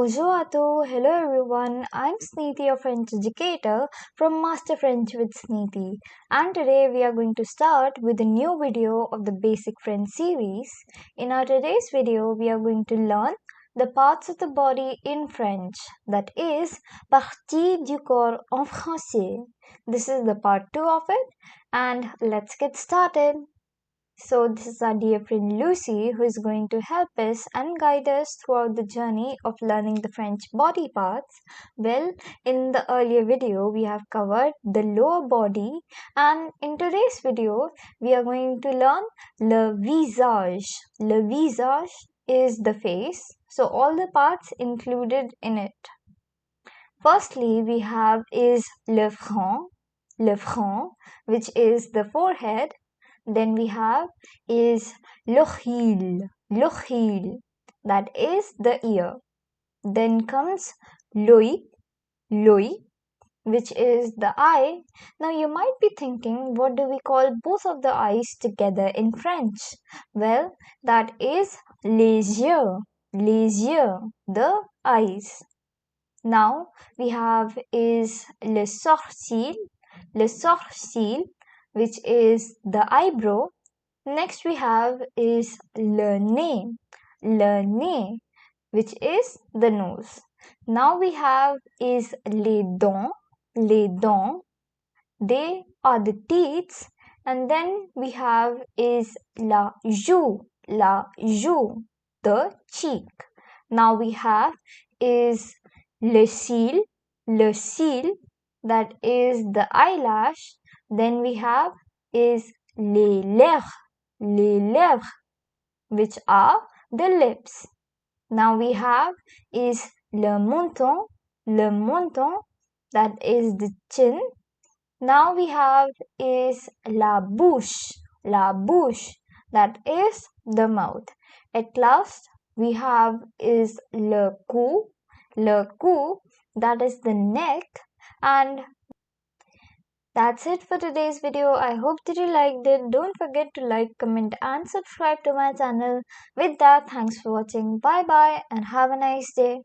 Bonjour à tous, hello everyone, I'm Sniti, your French educator from Master French with Sniti, and today we are going to start with a new video of the Basic French series. In our today's video, we are going to learn the parts of the body in French, that is, partie du corps en français. This is the part 2 of it, and let's get started. So, this is our dear friend Lucy who is going to help us and guide us throughout the journey of learning the French body parts. Well, in the earlier video, we have covered the lower body, and in today's video, we are going to learn le visage. Le visage is the face, so all the parts included in it. Firstly, we have is le front, which is the forehead. Then we have is l'oreille, that is the ear. Then comes l'œil, which is the eye. Now you might be thinking, what do we call both of the eyes together in French? Well, that is les yeux, the eyes. Now we have is le sourcil, which is the eyebrow. Next we have is le nez, which is the nose. Now we have is les dents, they are the teeth. And then we have is la joue, the cheek. Now we have is le cil, that is the eyelash. Then we have is les lèvres, which are the lips. Now we have is le menton, that is the chin. Now we have is la bouche, that is the mouth. At last we have is le cou, that is the neck. And that's it for today's video. I hope that you liked it. Don't forget to like, comment and subscribe to my channel. With that, thanks for watching. Bye bye and have a nice day.